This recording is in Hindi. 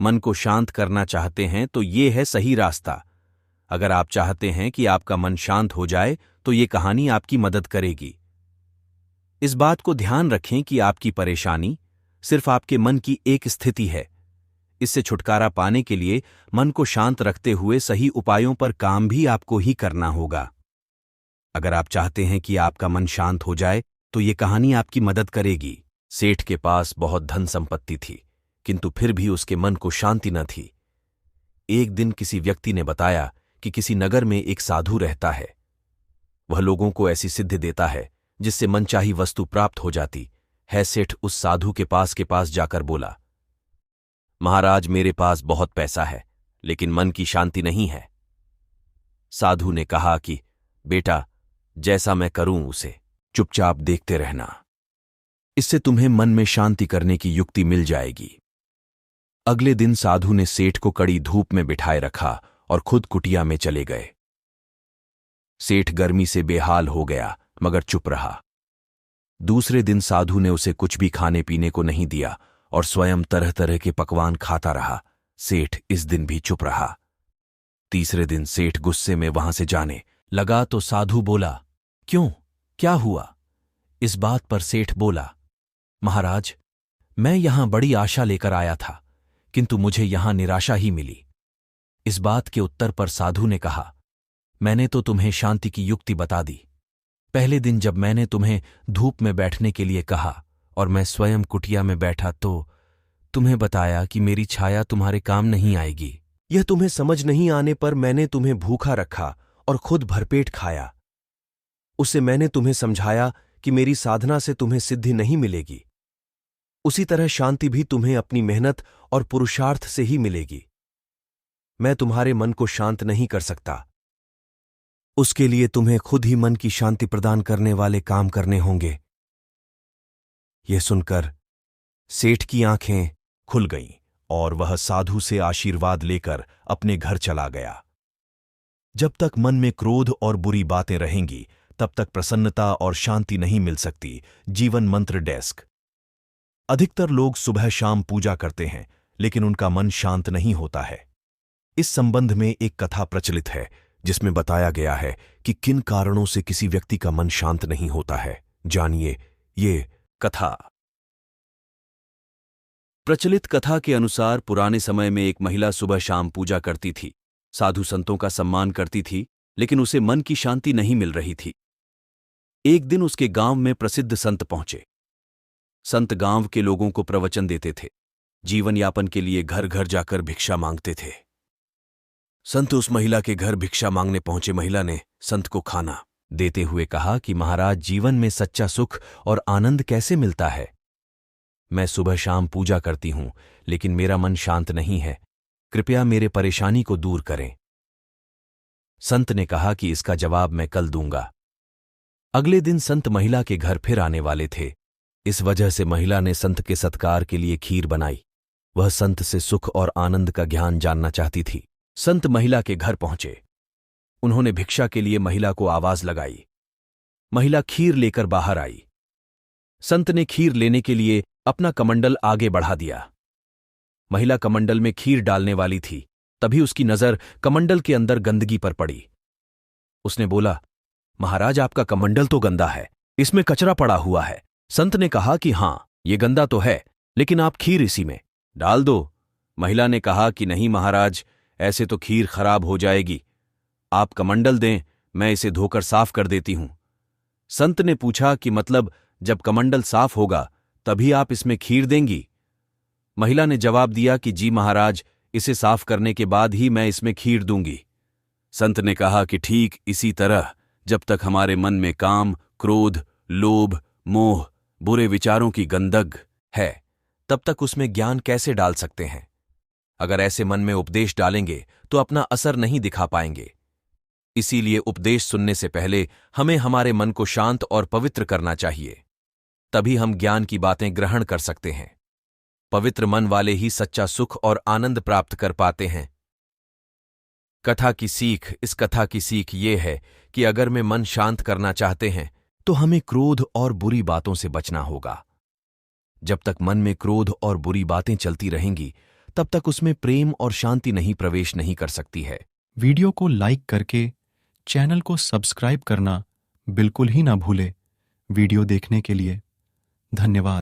मन को शांत करना चाहते हैं तो ये है सही रास्ता। अगर आप चाहते हैं कि आपका मन शांत हो जाए तो ये कहानी आपकी मदद करेगी। इस बात को ध्यान रखें कि आपकी परेशानी सिर्फ आपके मन की एक स्थिति है। इससे छुटकारा पाने के लिए मन को शांत रखते हुए सही उपायों पर काम भी आपको ही करना होगा। अगर आप चाहते हैं कि आपका मन शांत हो जाए तो ये कहानी आपकी मदद करेगी। सेठ के पास बहुत धन संपत्ति थी, किंतु फिर भी उसके मन को शांति न थी। एक दिन किसी व्यक्ति ने बताया कि किसी नगर में एक साधु रहता है। वह लोगों को ऐसी सिद्धि देता है जिससे मनचाही वस्तु प्राप्त हो जाती है। सेठ उस साधु के पास जाकर बोला, महाराज, मेरे पास बहुत पैसा है लेकिन मन की शांति नहीं है। साधु ने कहा कि बेटा, जैसा मैं करूं उसे चुपचाप देखते रहना, इससे तुम्हें मन में शांति करने की युक्ति मिल जाएगी। अगले दिन साधु ने सेठ को कड़ी धूप में बिठाए रखा और खुद कुटिया में चले गए। सेठ गर्मी से बेहाल हो गया मगर चुप रहा। दूसरे दिन साधु ने उसे कुछ भी खाने पीने को नहीं दिया और स्वयं तरह तरह के पकवान खाता रहा। सेठ इस दिन भी चुप रहा। तीसरे दिन सेठ गुस्से में वहां से जाने लगा तो साधु बोला, क्यों, क्या हुआ? इस बात पर सेठ बोला, महाराज, मैं यहां बड़ी आशा लेकर आया था किंतु मुझे यहां निराशा ही मिली। इस बात के उत्तर पर साधु ने कहा, मैंने तो तुम्हें शांति की युक्ति बता दी। पहले दिन जब मैंने तुम्हें धूप में बैठने के लिए कहा और मैं स्वयं कुटिया में बैठा तो तुम्हें बताया कि मेरी छाया तुम्हारे काम नहीं आएगी। यह तुम्हें समझ नहीं आने पर मैंने तुम्हें भूखा रखा और खुद भरपेट खाया। उससे मैंने तुम्हें समझाया कि मेरी साधना से तुम्हें सिद्धि नहीं मिलेगी। उसी तरह शांति भी तुम्हें अपनी मेहनत और पुरुषार्थ से ही मिलेगी। मैं तुम्हारे मन को शांत नहीं कर सकता। उसके लिए तुम्हें खुद ही मन की शांति प्रदान करने वाले काम करने होंगे। यह सुनकर सेठ की आंखें खुल गईं और वह साधु से आशीर्वाद लेकर अपने घर चला गया। जब तक मन में क्रोध और बुरी बातें रहेंगी तब तक प्रसन्नता और शांति नहीं मिल सकती। जीवन मंत्र डेस्क। अधिकतर लोग सुबह शाम पूजा करते हैं लेकिन उनका मन शांत नहीं होता है। इस संबंध में एक कथा प्रचलित है जिसमें बताया गया है कि किन कारणों से किसी व्यक्ति का मन शांत नहीं होता है। जानिए ये कथा। प्रचलित कथा के अनुसार पुराने समय में एक महिला सुबह शाम पूजा करती थी, साधु संतों का सम्मान करती थी, लेकिन उसे मन की शांति नहीं मिल रही थी। एक दिन उसके गांव में प्रसिद्ध संत पहुंचे। संत गांव के लोगों को प्रवचन देते थे, जीवन यापन के लिए घर घर जाकर भिक्षा मांगते थे। संत उस महिला के घर भिक्षा मांगने पहुंचे। महिला ने संत को खाना देते हुए कहा कि महाराज, जीवन में सच्चा सुख और आनंद कैसे मिलता है? मैं सुबह शाम पूजा करती हूं लेकिन मेरा मन शांत नहीं है, कृपया मेरे परेशानी को दूर करें। संत ने कहा कि इसका जवाब मैं कल दूंगा। अगले दिन संत महिला के घर फिर आने वाले थे। इस वजह से महिला ने संत के सत्कार के लिए खीर बनाई। वह संत से सुख और आनंद का ज्ञान जानना चाहती थी। संत महिला के घर पहुंचे। उन्होंने भिक्षा के लिए महिला को आवाज लगाई। महिला खीर लेकर बाहर आई। संत ने खीर लेने के लिए अपना कमंडल आगे बढ़ा दिया। महिला कमंडल में खीर डालने वाली थी, तभी उसकी नजर कमंडल के अंदर गंदगी पर पड़ी। उसने बोला, महाराज, आपका कमंडल तो गंदा है, इसमें कचरा पड़ा हुआ है। संत ने कहा कि हां, ये गंदा तो है, लेकिन आप खीर इसी में डाल दो। महिला ने कहा कि नहीं महाराज, ऐसे तो खीर खराब हो जाएगी। आप कमंडल दें, मैं इसे धोकर साफ कर देती हूं। संत ने पूछा कि मतलब जब कमंडल साफ होगा तभी आप इसमें खीर देंगी? महिला ने जवाब दिया कि जी महाराज, इसे साफ करने के बाद ही मैं इसमें खीर दूंगी। संत ने कहा कि ठीक इसी तरह जब तक हमारे मन में काम, क्रोध, लोभ, मोह, बुरे विचारों की गंदग है तब तक उसमें ज्ञान कैसे डाल सकते हैं? अगर ऐसे मन में उपदेश डालेंगे तो अपना असर नहीं दिखा पाएंगे। इसीलिए उपदेश सुनने से पहले हमें हमारे मन को शांत और पवित्र करना चाहिए, तभी हम ज्ञान की बातें ग्रहण कर सकते हैं। पवित्र मन वाले ही सच्चा सुख और आनंद प्राप्त कर पाते हैं। इस कथा की सीख ये है कि अगर मैं मन शांत करना चाहते हैं तो हमें क्रोध और बुरी बातों से बचना होगा। जब तक मन में क्रोध और बुरी बातें चलती रहेंगी तब तक उसमें प्रेम और शांति नहीं प्रवेश नहीं कर सकती है। वीडियो को लाइक करके चैनल को सब्सक्राइब करना बिल्कुल ही ना भूले। वीडियो देखने के लिए धन्यवाद।